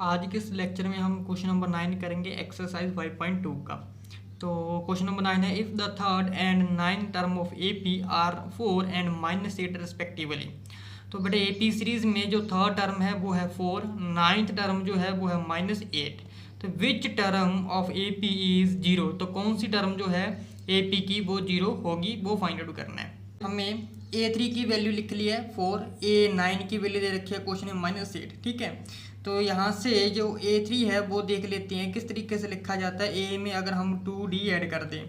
आज के इस लेक्चर में हम क्वेश्चन नंबर 9 करेंगे एक्सरसाइज 5.2 का। तो क्वेश्चन नंबर 9 है, if the third and ninth term of A P R 4 and -8 respectively. तो बेटे ए पी सीरीज में जो थर्ड टर्म है वो है 4, नाइन्थ टर्म जो है वो है -8। तो which term of A P is 0, तो कौन सी टर्म जो है ए पी की वो 0 होगी, वो फाइंड आउट करना है हमें। A3 की वैल्यू लिख ली है 4, A9 की वैल्यू दे रखी है क्वेश्चन में -8। ठीक है, तो यहाँ से जो A3 है वो देख लेते हैं किस तरीके से लिखा जाता है। A में अगर हम 2D ऐड कर दें,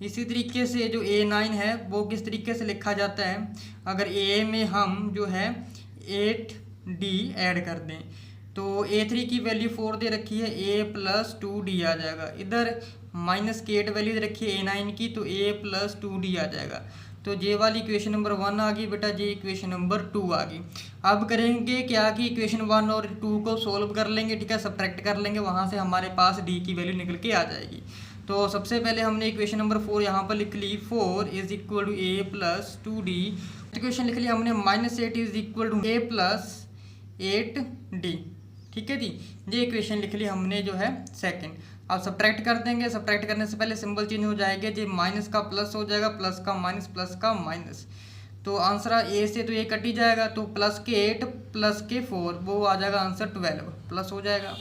इसी तरीके से जो A9 है वो किस तरीके से लिखा जाता है, अगर A में हम जो है 8D ऐड कर दें तो A3 की वैल्यू 4 दे रखी है, A + 2D आ जाएगा। इधर -8 वैल्यू दे रखी है A9 की, तो A + 2D आ जाएगा। तो ये वाली इक्वेशन नंबर 1 आ गई बेटा, ये इक्वेशन नंबर 2 आ गई। अब करेंगे क्या कि इक्वेशन 1 और 2 को सोल्व कर लेंगे। ठीक है, सब्ट्रैक्ट कर लेंगे, वहाँ से हमारे पास डी की वैल्यू निकल के आ जाएगी। तो सबसे पहले हमने इक्वेशन नंबर 4 यहाँ पर लिख ली, 4 = A + 2D। इक्वेशन लिख ली हमने -8 = A + 8D। ठीक है जी, ये इक्वेशन लिख ली हमने जो है सेकंड। अब सब्ट्रैक्ट कर देंगे, सब्ट्रैक्ट करने से पहले सिंबल चेंज हो जाएगा, जी माइनस का प्लस हो जाएगा, प्लस का माइनस, प्लस का माइनस। तो आंसर ए से तो ये कट ही जाएगा, तो +8 + 4 वो आ जाएगा आंसर 12 प्लस हो जाएगा।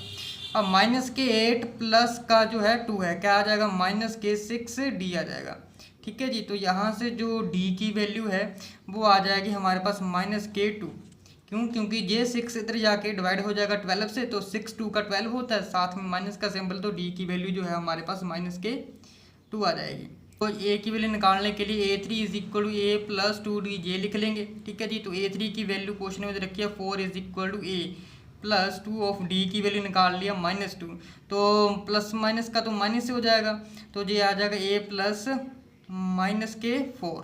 अब -8 प्लस का जो है 2 है, क्या आ जाएगा, -6D आ जाएगा। ठीक है जी, तो यहाँ से जो डी की वैल्यू है वो आ जाएगी हमारे पास -2। क्यों, क्योंकि ये 6 इधर जाके डिवाइड हो जाएगा 12 से, तो 6 2 का 12 होता है, साथ में माइनस का सिंबल, तो डी की वैल्यू जो है हमारे पास -2 आ जाएगी। तो ए की वैल्यू निकालने के लिए A3 = A + 2D ये लिख लेंगे। ठीक है जी, तो A3 की वैल्यू क्वेश्चन में रखी है 4 = A + 2 ऑफ डी की वैल्यू निकाल लिया -2। तो प्लस माइनस का तो माइनस से हो जाएगा, तो ये आ जाएगा A + -4।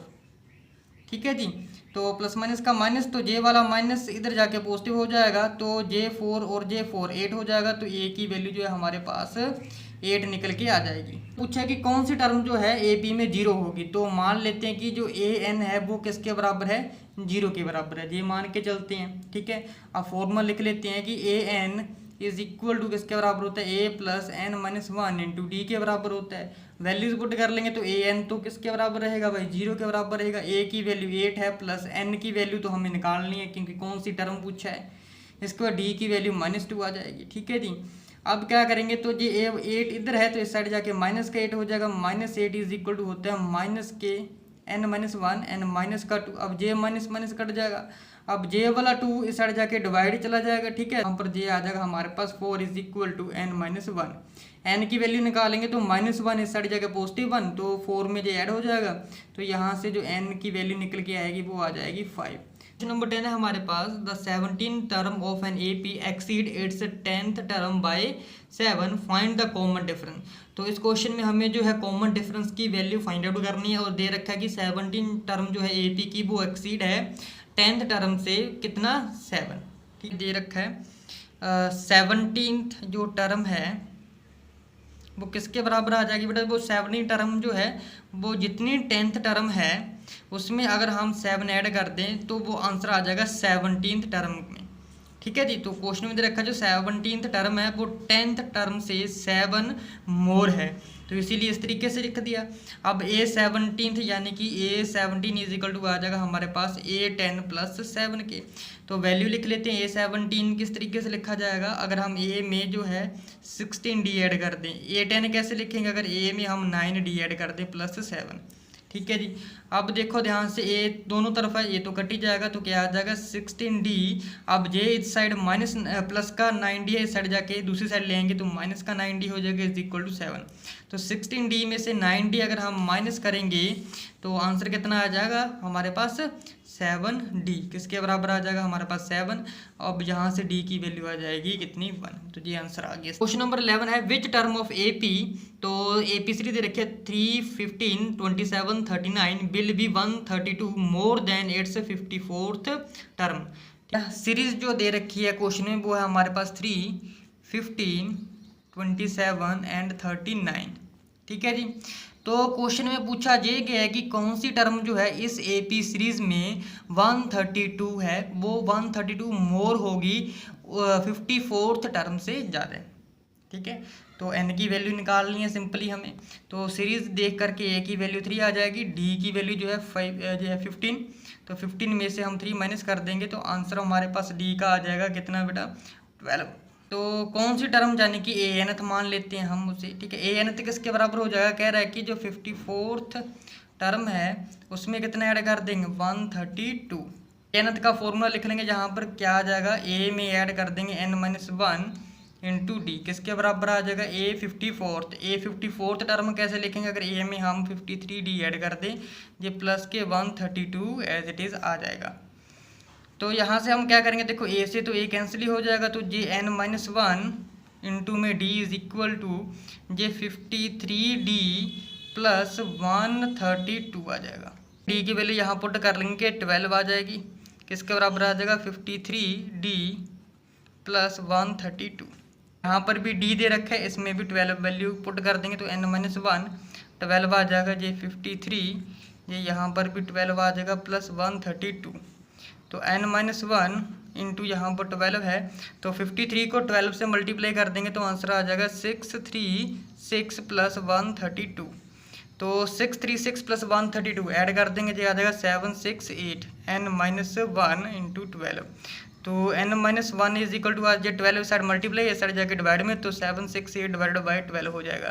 ठीक है जी, तो प्लस माइनस का माइनस, तो जे वाला माइनस इधर जाके पॉजिटिव हो जाएगा, तो J4 और J4 8 हो जाएगा, तो ए की वैल्यू जो है हमारे पास 8 निकल के आ जाएगी। पूछा कि कौन सी टर्म जो है ए बी में 0 होगी, तो मान लेते हैं कि जो AN है वो किसके बराबर है, 0 के बराबर है, ये मान के चलते हैं। ठीक है, अब फॉर्मूला लिख लेते हैं कि AN = किसके बराबर होता है, A + n-1 × D के बराबर होता है। वैल्यूज पुट कर लेंगे तो AN तो किसके बराबर रहेगा भाई, 0 के बराबर रहेगा। A की वैल्यू 8 है, प्लस n की वैल्यू तो हमें निकालनी है क्योंकि कौन सी टर्म पूछा है। इसके बाद D की वैल्यू -2 आ जाएगी। ठीक है जी, अब क्या करेंगे, तो ये 8 इधर है तो इस साइड जाके -8 हो जाएगा। -8 = होता है -n-1 n-2। अब j माइनस कट जाएगा, अब j वाला 2 इस साइड जाके डिवाइड चला जाएगा। ठीक है, यहाँ पर j आ जाएगा हमारे पास 4 = n-1। n की वैल्यू निकालेंगे तो -1 इस साइड जाके +1, तो 4 में j ऐड हो जाएगा, तो यहाँ से जो n की वैल्यू निकल के आएगी वो आ जाएगी 5। क्वेश्चन नंबर 10 है हमारे पास, the 17th term of an A P exceed its 10th term by 7, find the common difference. तो इस क्वेश्चन में हमें जो है कॉमन डिफरेंस की वैल्यू फाइंड आउट करनी है, और दे रखा है कि 17 टर्म जो है ए पी की वो एक्सीड है 10th टर्म से कितना, 7। ठीक दे रखा है 17th जो टर्म है वो किसके बराबर आ जाएगी बेटा, वो 7th टर्म जो है वो जितनी 10th टर्म है उसमें अगर हम 7 ऐड कर दें तो वो आंसर आ जाएगा 17th टर्म में। ठीक है जी, तो क्वेश्चन में दे रखा जो 17th टर्म है वो 10th टर्म से 7 मोर है, तो इसीलिए इस तरीके से लिख दिया। अब A17 यानी कि A17 = आ जाएगा हमारे पास A10 + 7 के। तो वैल्यू लिख लेते हैं। A17 किस तरीके से लिखा जाएगा, अगर हम A में जो है 16D ऐड कर दें। A10 कैसे लिखेंगे, अगर A में हम 9D ऐड कर दें +7। ठीक है जी, अब देखो ध्यान से, ए दोनों तरफ है, ये तो कट ही जाएगा, तो क्या आ जाएगा 16D। अब जे इस साइड माइनस प्लस का 9D है, इस साइड जाके दूसरी साइड ले आएंगे तो माइनस का 9D हो जाएगा = 7। तो 16D में से 9D अगर हम माइनस करेंगे तो आंसर कितना आ जाएगा हमारे पास, 7D किसके बराबर आ जाएगा हमारे पास 7। अब यहाँ से D की वैल्यू आ जाएगी कितनी, 1। तो ये आंसर आ गया। क्वेश्चन नंबर 11 है, विच टर्म ऑफ AP, तो AP सीरीज दे रखी है 3, 15, 27, 39 will be 132 more than it's 54th term. Series जो दे रखी है क्वेश्चन में वो है हमारे पास 3, 15, 27 एंड 39। ठीक है जी, तो क्वेश्चन में पूछा ये गया है कि कौन सी टर्म जो है इस एपी सीरीज में 132 है वो 132 मोर होगी 54th टर्म से ज़्यादा। ठीक है, तो n की वैल्यू निकालनी है सिंपली हमें। तो सीरीज देख करके a की वैल्यू 3 आ जाएगी, d की वैल्यू जो है 15, तो 15 में से हम 3 माइनस कर देंगे तो आंसर हमारे पास d का आ जाएगा कितना बेटा 12। तो कौन सी टर्म यानी कि a-nth मान लेते हैं हम उसे। ठीक है, a-nth किसके बराबर हो जाएगा, कह रहा है कि जो 54th टर्म है उसमें कितना ऐड कर देंगे 132। a-nth का फॉर्मूला लिख लेंगे जहाँ पर क्या आ जाएगा a में ऐड कर देंगे n-1 इंटू डी, किसके बराबर आ जाएगा a54th टर्म कैसे लिखेंगे, अगर a में हम 53 डी ऐड कर दें ये प्लस के 132 एज इट इज़ आ जाएगा। तो यहाँ से हम क्या करेंगे, देखो a से तो a कैंसिल ही हो जाएगा, तो जे n-1 इंटू में d is equal to J 53d plus 132 आ जाएगा। d की वैल्यू यहाँ पुट कर लेंगे 12 आ जाएगी, किसके बराबर आ जाएगा 53d प्लस 132। यहाँ पर भी d दे रखा है, इसमें भी 12 वैल्यू पुट कर देंगे तो n-1 12 आ जाएगा, ये 53 ये यहाँ पर भी 12 आ जाएगा प्लस 132। तो n-1 इंटू यहाँ पर 12 है तो 53 को 12 से मल्टीप्लाई कर देंगे तो आंसर आ जाएगा 636 प्लस 132। तो 636 प्लस 132 ऐड कर देंगे जो आ जाएगा 768 n-1 इंटू 12। तो n-1 इज इक्वल टू आज 12 साइड मल्टीप्लाई है साइड जाके डिवाइड में, तो 768 डिवाइड बाई 12 हो जाएगा।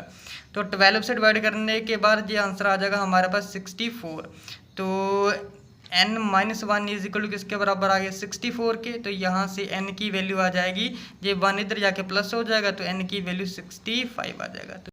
तो 12 से डिवाइड करने के बाद ये आंसर आ जाएगा हमारे पास 64। तो n-1 इज इक्वल टू किसके बराबर आ गया 64 के, तो यहाँ से n की वैल्यू आ जाएगी, ये 1 इधर जाके प्लस हो जाएगा तो n की वैल्यू 65 आ जाएगा।